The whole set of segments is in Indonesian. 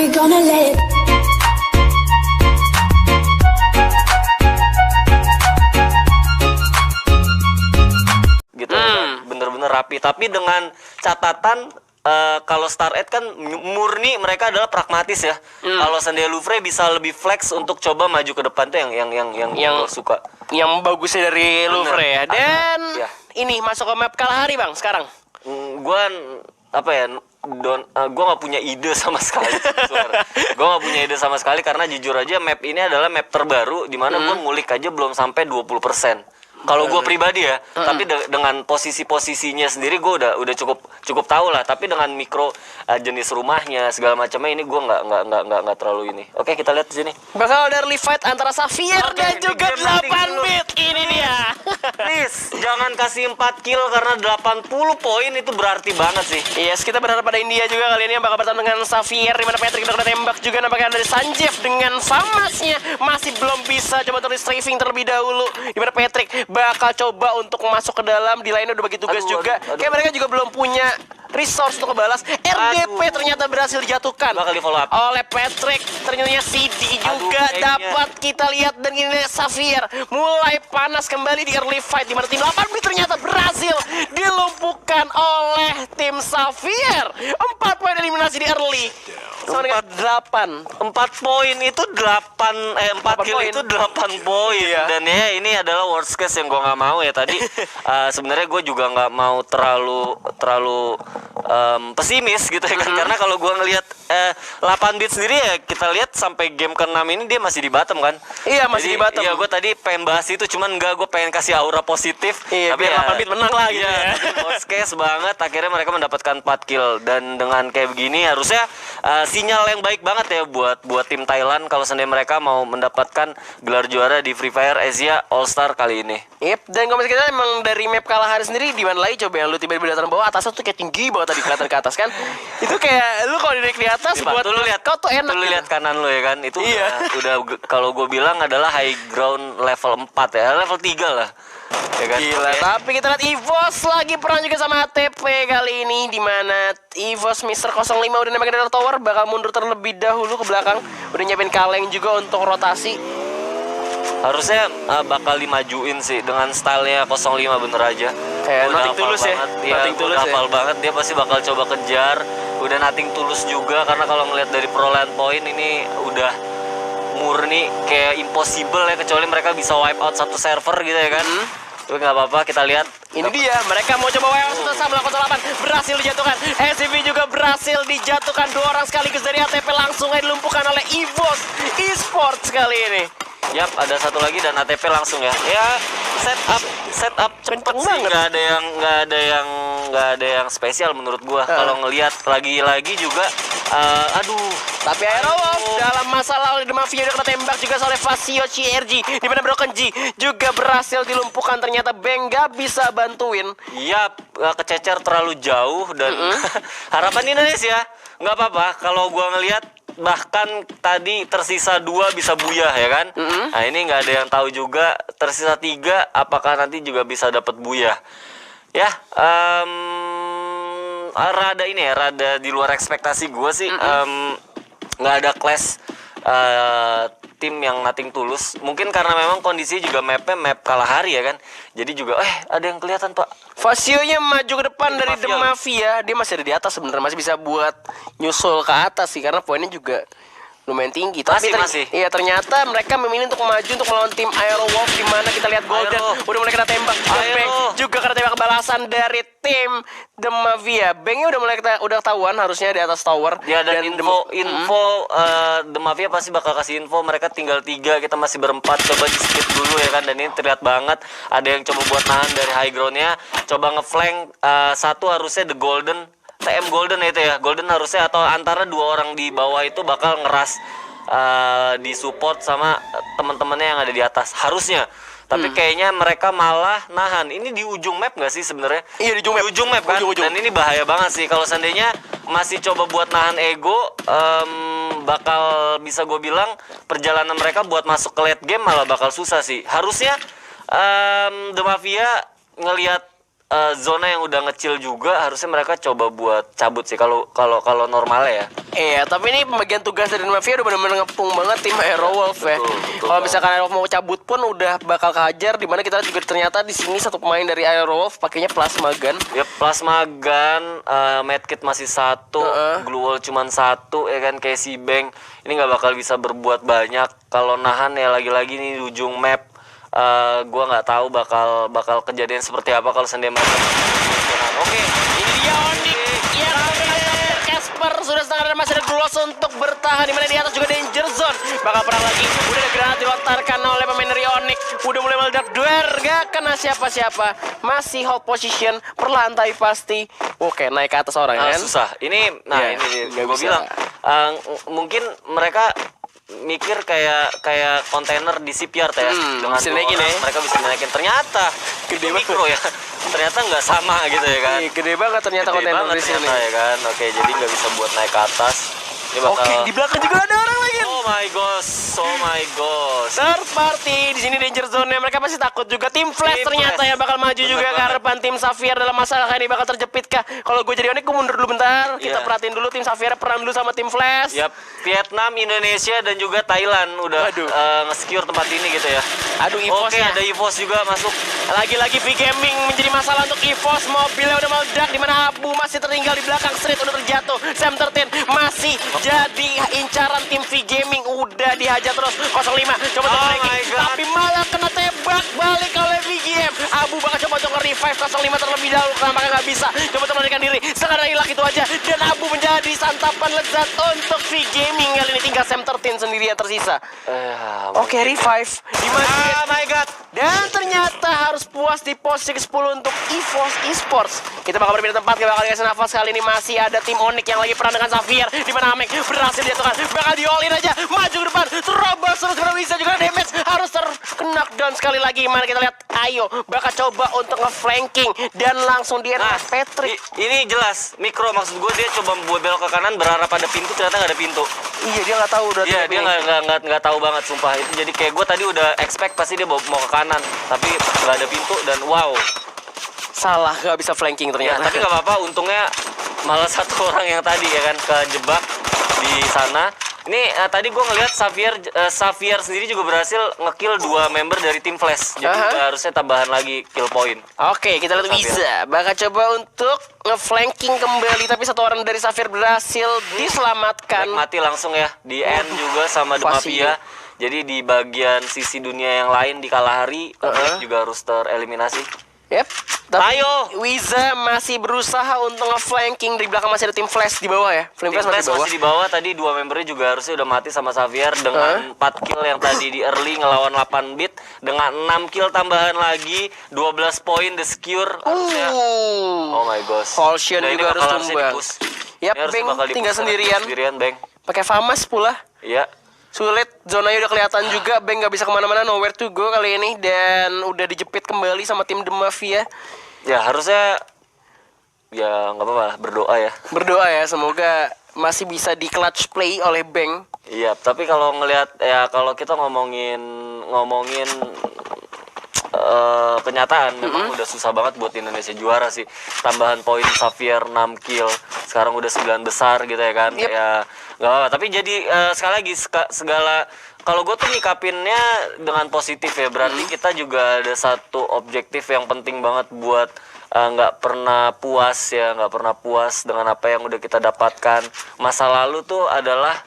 we gonna let it. Gitu, bener-bener rapi. Tapi dengan catatan kalau Star 8 kan murni mereka adalah pragmatis ya. Kalau Sandia Louvre bisa lebih flex untuk coba maju ke depan tuh yang gue suka. Yang bagusnya dari Louvre ya. Dan ya. ini masuk ke map Kalahari Bang sekarang. Gue apa ya? Gue nggak punya ide sama sekali. Gue nggak punya ide sama sekali karena jujur aja map ini adalah map terbaru di mana gue ngulik aja belum sampai 20%. Kalau gue pribadi ya, tapi dengan posisi-posisinya sendiri gue udah cukup tahu lah. Tapi dengan mikro jenis rumahnya segala macamnya ini gue nggak terlalu ini. Oke, kita lihat di sini. Bakal ada early fight antara Xavier dan juga 8 bit. Ini dia. Please, jangan kasih 4 kill karena 80 poin itu berarti banget sih. Yes, kita berharap pada India juga kali ini yang bakal bertemu dengan Xavier, di mana Patrick udah kena tembak juga. Nampaknya dari Sanjeev dengan Famasnya masih belum bisa coba tulis strafing terlebih dahulu. Di mana Patrick bakal coba untuk masuk ke dalam, di lainnya udah bagi tugas juga. Kayak mereka juga belum punya resource untuk ngebalas. RDP ternyata berhasil dijatuhkan Bakal di follow up oleh Patrick. Ternyata CD juga dapat kita lihat. Dan ini Xavier mulai panas kembali di early fight, di mana tim 8-bit ternyata berhasil dilumpuhkan oleh tim Xavier. 4 poin eliminasi di early. Sama dengan 8. 4 poin itu 4 kill itu 8 poin. Iya. Dan ya ini adalah worst case yang gue nggak mau ya tadi. Sebenarnya gue juga nggak mau terlalu pesimis gitu ya kan. Karena kalau gue ngelihat 8 bit sendiri ya kita lihat sampai game ke-6 ini dia masih di bottom kan. Iya, masih di bottom. Iya, gue tadi pengen bahas itu cuman gue pengen kasih aura positif. Iya, tapi biar 8 bit menang lah gitu iya, ya. tapi worst case banget akhirnya mereka mendapatkan 4 kill. Dan dengan kayak begini harusnya sinyal yang baik banget ya buat tim Thailand kalau seandainya mereka mau mendapatkan gelar juara di Free Fire Asia All Star kali ini. Yep, dan kalau kita emang dari map Kalahari sendiri di mana lagi coba yang lu tiba-tiba datang bawah, atasnya tuh kayak tinggi banget tadi kelihatan ke atas kan. Itu kayak lu kalau naik di atas Coba, buat tuh lu lihat kau tuh enak. Lu gitu. lihat kanan lu ya kan. Itu Iya. udah kalau gue bilang adalah high ground level 4 ya, level 3 lah. Ya kan? Gila, Oke. tapi kita lihat EVOS lagi perang juga sama ATP kali ini, di mana EVOS Mr. 05 udah nembak dari tower, bakal mundur terlebih dahulu ke belakang, udah nyiapin kaleng juga untuk rotasi. Harusnya bakal dimajuin sih dengan stylenya 05 bener aja. Udah nothing hafal tulus ya. banget. Iya, Nothing tulus udah ya. hafal banget, dia pasti bakal coba kejar. Udah nothing tulus juga karena kalau ngelihat dari perolehan poin ini udah murni kayak impossible ya, kecuali mereka bisa wipe out satu server gitu ya kan. Tapi nggak apa-apa, kita lihat. Ini dia, mereka mau coba WO sama 08, berhasil dijatuhkan. SCV juga berhasil dijatuhkan, 2 orang sekaligus dari ATP langsung dilumpuhkan oleh EVOS Esports kali ini. Yap, ada satu lagi dan ATP langsung ya. Ya, setup cepet sih, banget. nggak ada yang spesial menurut gua. Kalau ngelihat lagi-lagi juga, aduh. Tapi Aerowolf dalam masalah oleh The Mafia udah kena tembak juga oleh Fasio CRG, di mana Broken G juga berhasil dilumpuhkan. Ternyata Bang gak bisa bantuin. Yap, kececer terlalu jauh dan harapan Indonesia nggak apa-apa. Kalau gua ngelihat bahkan tadi tersisa 2 bisa buyah ya kan. Nah ini nggak ada yang tahu juga, tersisa 3 apakah nanti juga bisa dapat buyah ya. Rada ini ya, rada di luar ekspektasi gue sih. Nggak ada clash tim yang nothing tulus. Mungkin karena memang kondisi juga mapnya map Kalahari ya kan. Jadi juga ada yang kelihatan pak. Fasionya maju ke depan dari The Mafia. Mafia. Dia masih ada di atas sebenarnya, masih bisa buat nyusul ke atas sih, karena poinnya juga lumayan tinggi. Tapi Masih. iya, ternyata mereka memilih untuk maju untuk melawan tim Aerowolf, di mana kita lihat Golden Aero. udah mulai kena tembak. Bang juga kena tembak balasan dari tim The Mafia. Bangnya udah mulai udah ketahuan harusnya di atas tower. Ya dan info The Mafia pasti bakal kasih info mereka tinggal 3, kita masih berempat. Coba di skip dulu ya kan. Dan ini terlihat banget ada yang coba buat nahan dari high groundnya, coba ngeflank. Satu harusnya The Golden, TM Golden itu ya, Golden harusnya atau antara 2 orang di bawah itu bakal ngeras disupport sama teman-temannya yang ada di atas harusnya. Tapi kayaknya mereka malah nahan. Ini di ujung map nggak sih sebenarnya? Iya, di ujung map. Kan? Ujung. Dan ini bahaya banget sih kalau seandainya masih coba buat nahan ego, bakal bisa gue bilang perjalanan mereka buat masuk ke late game malah bakal susah sih. Harusnya The Mafia ngelihat zona yang udah ngecil juga harusnya mereka coba buat cabut sih kalau normalnya ya. Iya, tapi ini pembagian tugas dari Mafia udah benar-benar ngepung banget tim Aerowolf ya. Betul Kalau misalkan Aerowolf mau cabut pun udah bakal kehajar, dimana kita juga ternyata di sini satu pemain dari Aerowolf pakainya plasma gun. Ya plasma gun, medkit masih satu, glue wall cuman satu ya kan, kayak si Bang ini nggak bakal bisa berbuat banyak. Kalau nahan ya lagi-lagi nih di ujung map, gua nggak tahu bakal kejadian seperti apa kalau seandainya mereka. Oke, Ini dia Onyx yang benar-benar Casper sudah setengah dan masih ada Gloss untuk bertahan, dimana di atas juga Danger Zone bakal perang lagi. Udah ada granat dilontarkan oleh pemain dari Onyx, udah mulai meledak duel, gak kena siapa-siapa, masih hold position perlahan tapi pasti. Oke, naik ke atas orang kan. susah. Ini, Iya, ini nggak gue bisa. bilang mungkin mereka mikir kayak kontainer di shipyard ya, dengan bisa dua naikin orang, ya. mereka bisa naikin. Ternyata Gede itu banget. mikro ya, ternyata nggak sama gitu ya kan. Ih, gede banget ternyata Gede kontainer banget di sini. ternyata ya kan. Oke, jadi nggak bisa buat naik ke atas. Ini bakal. Oke, di belakang juga ada orang lagi. Oh my gosh, oh my gosh. Third party di sini Danger Zone nya mereka pasti takut juga. Tim Flash Tim ternyata Flash. yang bakal maju Bener juga ke banget. harapan tim Xavier dalam masalah kali ini bakal terjepit kah? Kalau gue jadi Onyx gue mundur dulu bentar. Kita Iya. perhatiin dulu tim Xavier perang dulu sama tim Flash. Yap, Vietnam, Indonesia dan juga Thailand udah Aduh. nge-secure tempat ini gitu ya. Aduh, Oke, EVOS-nya. ada EVOS juga masuk. Lagi-lagi V Gaming menjadi masalah untuk EVOS. Mobilnya udah meledak di mana Abu masih tertinggal di belakang. Street udah terjatuh. Sam 13 masih jadi incaran tim V Gaming. Udah dihajar terus 05. Coba Oh naikin. my God. Tapi malah kena tembak balik oleh VGM. Abu bakal coba untuk nge-revive 05 terlebih dahulu. Nampaknya nggak bisa. Coba untuk melarikan diri. Sekarang hilang itu aja. Dan Abu menjadi santapan lezat untuk V Gaming. Kali ini tinggal Sam 13 sendiri yang tersisa. Oke, revive. Di masjid. Oh my god. Dan ternyata harus puas di posisi ke-10 untuk EVOS Esports. Kita bakal berpindah tempat, kita bakal dikasih nafas. Kali ini masih ada tim Onyx yang lagi perang dengan Xavier. Di mana Amek berhasil dijatuhkan. Bakal di-all-in aja. Maju ke depan. Terobos terus karena bisa juga damage. Harus terkena down sekali lagi. Mana kita lihat Ayo bakal coba untuk nge-flanking. Dan langsung di Nah, Patrick. ini jelas mikro, maksud gue dia coba buat belok ke kanan berharap ada pintu, ternyata nggak ada pintu. Iya, dia nggak tahu udah. Iya, dia nggak tahu banget sumpah. Itu jadi kayak gue tadi udah expect pasti dia mau ke kanan, tapi nggak ada pintu dan wow. Salah, nggak bisa flanking Ya, ternyata. tapi nggak apa-apa, untungnya malah satu orang yang tadi ya kan kejebak di sana. Ini tadi gue ngelihat Xavier sendiri juga berhasil ngekill 2 member dari tim Flash. Jadi harusnya tambahan lagi kill point. Oke, kita lihat Xavier. bisa. Bakal coba untuk nge-flanking kembali. Tapi satu orang dari Xavier berhasil diselamatkan. Mati langsung ya di end juga sama The pasti. Mafia. Jadi di bagian sisi dunia yang lain di Kalahari juga harus tereliminasi. Yep. Tapi Ayo. Wiza masih berusaha untuk nge-flanking. Di belakang masih ada tim Flash di bawah ya. Flame Tim Flash Flash masih di bawah. Tadi 2 membernya juga harusnya udah mati sama Xavier dengan 4 kill yang tadi di early ngelawan 8 bit dengan 6 kill tambahan lagi 12 poin the secure harusnya. Oh my gosh. Holshian Nah, ini juga bakal harus harusnya tumbang. di-push. Yap, Ini harus Bang bakal tinggal di-push. sendirian. Sendirian, Bang. Pakai Famas pula. Iya. Sulit, zonanya udah kelihatan juga. Bang nggak bisa kemana-mana, nowhere to go kali ini. Dan udah dijepit kembali sama tim The Mafia. Ya harusnya ya nggak apa-apa, berdoa ya. Berdoa ya, semoga masih bisa di clutch play oleh Bang. Iya, tapi kalau ngelihat ya kalau kita ngomongin kenyataan memang udah susah banget buat Indonesia juara sih. Tambahan poin Xavier 6 kill, sekarang udah 9 besar gitu ya kan. Yep. Ya nggak apa-apa, tapi jadi sekali lagi segala kalau gue tuh nyikapinnya dengan positif ya. Berarti kita juga ada satu objektif yang penting banget buat nggak pernah puas ya, nggak pernah puas dengan apa yang udah kita dapatkan. Masa lalu tuh adalah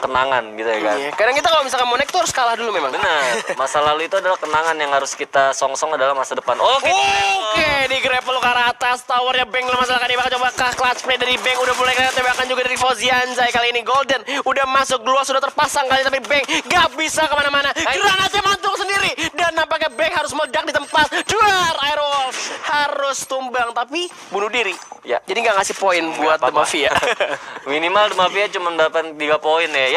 kenangan gitu ya kan. Iya, kadang kita kalau misalkan mau naik tuh harus kalah dulu memang. Benar, masa lalu itu adalah kenangan yang harus kita song-song adalah masa depan. Oke. Di grapple ke arah atas, towernya Bang masalah kali bakal coba kah clutch play dari Bang udah mulai kelihatan tembakan juga dari Fauzianzai kali ini. Golden udah masuk, Glua sudah terpasang kali tapi Bang gak bisa kemana-mana. Granatnya mantul sendiri dan nampaknya Bang harus meledak di tempat. Duar Aerowolf harus tumbang tapi bunuh diri. Ya. Jadi gak ngasih poin buat The apa-apa. Mafia. Minimal The Mafia cuma dapat 3 poin ya.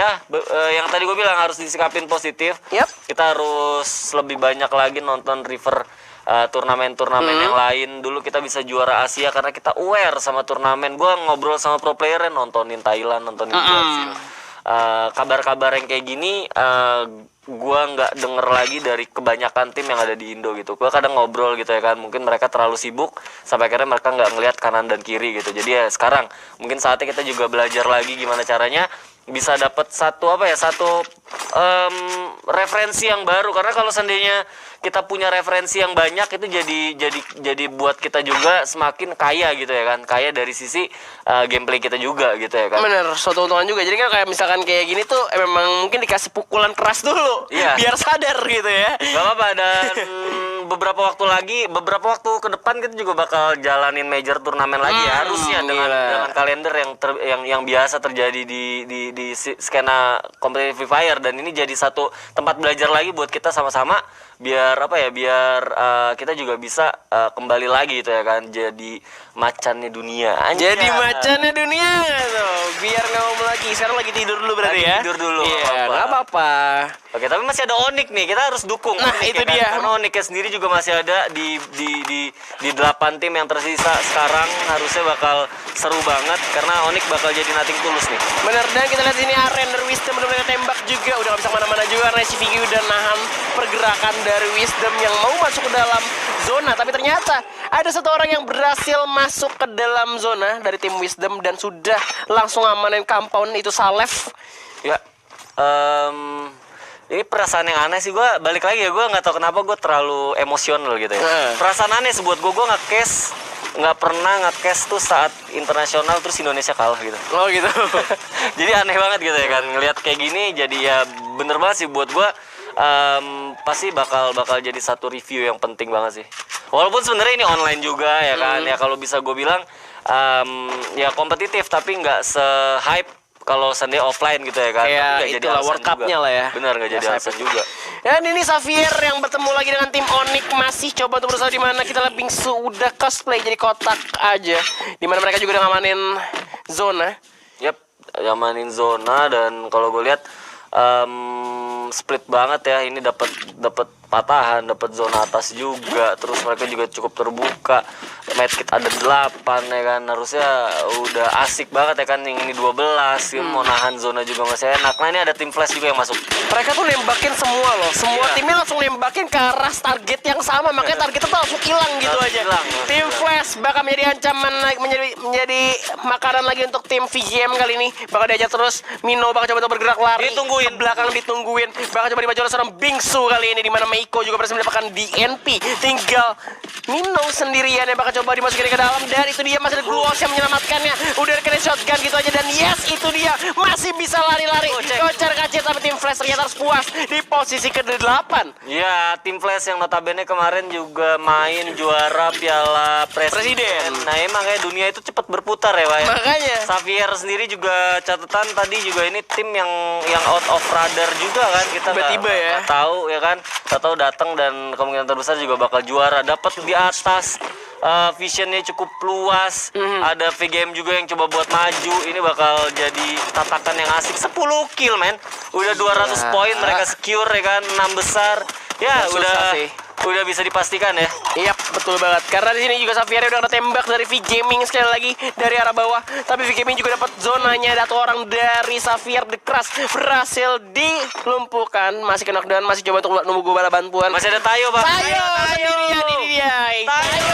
Yang tadi gue bilang harus disikapin positif. Yap. Kita harus lebih banyak lagi nonton River turnamen-turnamen yang lain. Dulu kita bisa juara Asia karena kita aware sama turnamen. Gue ngobrol sama pro player, nontonin Thailand, nontonin Brazil. Kabar-kabar yang kayak gini gua nggak denger lagi dari kebanyakan tim yang ada di Indo gitu. Gua kadang ngobrol gitu ya kan, mungkin mereka terlalu sibuk sampai akhirnya mereka nggak ngelihat kanan dan kiri gitu. Jadi ya sekarang mungkin saatnya kita juga belajar lagi gimana caranya bisa dapat satu referensi yang baru, karena kalau seandainya kita punya referensi yang banyak itu jadi buat kita juga semakin kaya gitu ya kan, kaya dari sisi gameplay kita juga gitu ya kan. Bener, suatu untungan juga. Jadi kan kayak misalkan kayak gini tuh memang mungkin dikasih pukulan keras dulu, Iya. biar sadar gitu ya. Gak apa-apa, dan beberapa waktu ke depan kita juga bakal jalanin major turnamen lagi ya, harusnya dengan kalender yang biasa terjadi di skena kompetitif Free Fire, dan ini jadi satu tempat belajar lagi buat kita sama-sama biar kita juga bisa kembali lagi gitu ya kan, jadi macannya dunia. Anjay. Jadi macannya dunia tuh, biar nggak ngomong lagi. Sekarang lagi tidur dulu berarti Lagi ya. tidur dulu, Iya, apa-apa. nggak apa-apa. Oke, tapi masih ada Onyx nih, kita harus dukung. Nah, Onyx, itu ya kan? dia. Karena Onyxnya sendiri juga masih ada di 8 tim yang tersisa sekarang, harusnya bakal seru banget karena Onyx bakal jadi nothing tulus nih. Bener, dan kita lihat sini Aren dari Wisdom benar-benar tembak juga, udah gak bisa kemana-mana juga karena si Vicky udah nahan pergerakan dari Wisdom yang mau masuk ke dalam zona. Tapi ternyata ada satu orang yang berhasil masuk ke dalam zona dari tim Wisdom dan sudah langsung amanin compound, itu Salef. Ya, ini perasaan yang aneh sih, gue balik lagi ya, gue nggak tahu kenapa gue terlalu emosional gitu ya. Perasaan aneh sih buat gue nggak pernah nge-case tuh saat internasional terus Indonesia kalah gitu. Oh gitu. Jadi aneh banget gitu ya kan, ngelihat kayak gini. Jadi ya bener banget sih buat gue, pasti bakal jadi satu review yang penting banget sih. Walaupun sebenarnya ini online juga ya kan, ya kalau bisa gue bilang ya kompetitif tapi nggak se-hype kalau seandainya offline gitu ya kan. Kayak Tapi nggak jadi itulah alasan World Cup-nya juga. lah ya. Bener, nggak jadi Nggak alasan juga. Dan ini Xavier yang bertemu lagi dengan tim Onyx, masih coba untuk berusaha, di mana kita lihat Bingsu udah cosplay jadi kotak aja, di mana mereka juga udah ngamanin zona. Yap, yamanin zona, dan kalau gue lihat split banget ya, ini dapat patahan, dapat zona atas juga, terus mereka juga cukup terbuka. Medkit ada 8 ya kan, harusnya udah asik banget ya kan, yang ini 12 ya, mau nahan zona juga masih enak. Nah ini ada tim flash juga yang masuk. Mereka tuh nembakin semua loh, semua Iya. timnya langsung nembakin ke arah target yang sama, makanya targetnya tuh langsung hilang gitu Langsung aja. hilang, Tim hilang. Flash bakal menjadi ancaman, menjadi makanan lagi untuk tim VGM kali ini. Bakal diajak terus, Mino bakal coba untuk bergerak lari, Ditungguin. ke belakang ditungguin, bakal coba dibaca oleh seorang Bingsu kali ini, di mana Meiko juga berhasil mendapatkan DNP. Tinggal Mino sendirian yang bakal coba dimasukin ke dalam, dan itu dia masih ada Gluos yang menyelamatkannya. Udah kena shotgun gitu aja, dan yes, itu dia masih bisa lari-lari, kocar kacir, tapi tim Flash ternyata harus puas di posisi ke-8. Ya, tim flash yang notabene kemarin juga main juara Piala Presiden. Nah emang kayak dunia itu cepat berputar ya Pak ya. Makanya Xavier sendiri juga catatan tadi juga, ini tim yang out of radar juga kan, kita Tiba-tiba ya. nggak tahu ya kan, tahu datang dan kemungkinan terbesar juga bakal juara, dapat di atas. Visionnya cukup luas, ada VGM juga yang coba buat maju, ini bakal jadi tatakan yang asik. 10 kill men, udah 200 poin, mereka secure ya kan, 6 besar ya, Susah udah sih. udah bisa dipastikan ya. Iya, betul banget. Karena di sini juga Xavier udah kena tembak dari V-Gaming sekali lagi dari arah bawah. Tapi V-Gaming juga dapat zonanya. Satu orang dari Xavier The Crush berhasil dilumpuhkan. Masih kena knockdown, masih coba untuk nunggu bala bantuan. Masih ada Tayo Pak. Tayo sendirian, ini dia. Tayo,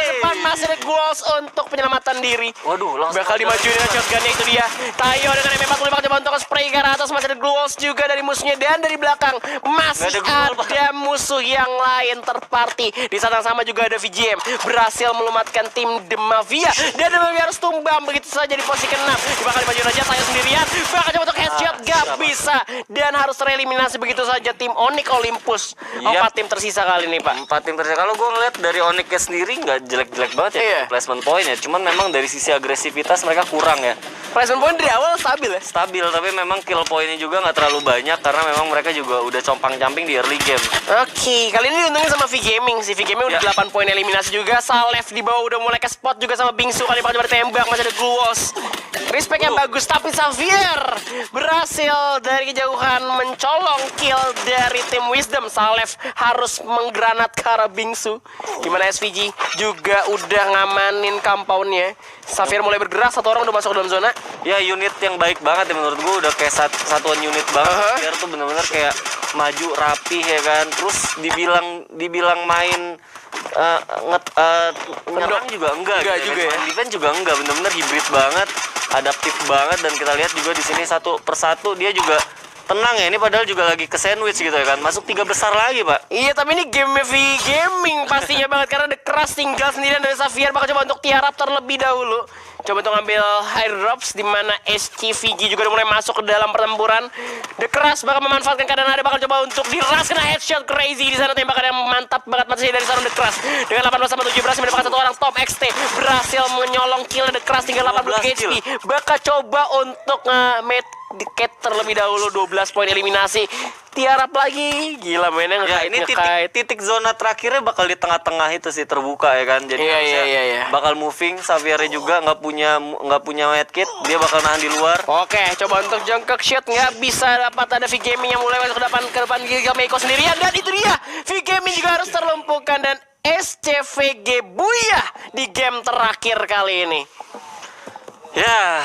Depan masih ada goals untuk penyelamatan diri. Waduh, langsung Bakal dimajuin dengan shotgunnya, itu dia. Tayo dengan M45 bakal coba untuk spray ke arah atas. Masih ada goals juga dari musuhnya, dan dari belakang masih Nggak ada gol, Pak. ada musuh yang lain terparty. Di saat yang sama juga ada VGM berhasil melumatkan tim The Mafia, dan The Mafia harus tumbang begitu saja di posisi ke-6. Bakal dimajuin aja, Tayo sendirian bakal coba untuk headshot, gak bisa, dan harus tereliminasi begitu saja tim Onyx Olympus. Yap. 4 tim tersisa kali ini, Pak. 4 tim tersisa. Kalau gue ngeliat dari Onyx sendiri nggak jelek-jelek banget ya, Iya. placement point ya. Cuman memang dari sisi agresivitas mereka kurang ya. Placement point dari awal stabil ya. Stabil, tapi memang kill pointnya juga nggak terlalu banyak karena memang mereka juga udah compang-camping di early game. Oke, kali ini diuntungin sama V-Gaming. Si V-Gaming udah Ya. 8 poin eliminasi juga. Salef di bawah udah mulai ke spot juga sama Bingsu. Kali ini bakal tembak, masih ada Gluos. Respect yang bagus, tapi Xavier berhasil dari kejauhan mencolong kill dari tim Wisdom. Salef harus menggranat ke arah Bingsu. Gimana SVG juga udah ngamanin compoundnya. Xavier mulai bergerak, satu orang udah masuk ke dalam zona. Ya unit yang baik banget ya menurut gue, udah kayak satuan unit banget. Biar tuh bener-bener kayak maju rapih ya kan. Terus dibilang main nyerang juga enggak gitu, juga ya. Main defense juga enggak, bener-bener hibrid banget, adaptif banget. Dan kita lihat juga di sini satu persatu dia juga tenang ya, ini padahal juga lagi ke sandwich gitu ya kan. Masuk 3 besar lagi, Pak. Iya, tapi ini game V Gaming pastinya banget karena The Crush tinggal sendirian dari Xavier. Bakal coba untuk tiarap terlebih dahulu. Coba untuk ngambil high drops di mana SCVG juga udah mulai masuk ke dalam pertempuran. The Crush bakal memanfaatkan keadaan ada, bakal coba untuk diras kena headshot crazy di sana, tembakan yang mantap banget masih dari seorang The Crush. Dengan 18/7 berhasil mendapatkan satu orang top XT, berhasil menyolong kill The Crush tinggal 80 HP. Bakal coba untuk nge-medicate terlebih dahulu, 12 poin eliminasi. Tiarap lagi, gila mainnya Ya ini titik zona terakhirnya bakal di tengah-tengah itu sih, terbuka ya kan. Jadi Iya. bakal moving. Xavier juga nggak punya medkit, dia bakal nahan di luar. Oke, coba untuk jongkok shot nggak bisa dapat. Ada V Gaming yang mulai masuk ke depan Giga Meiko sendirian, dan itu dia V Gaming juga harus terlumpuhkan dan SCVG buyah di game terakhir kali ini. Ya,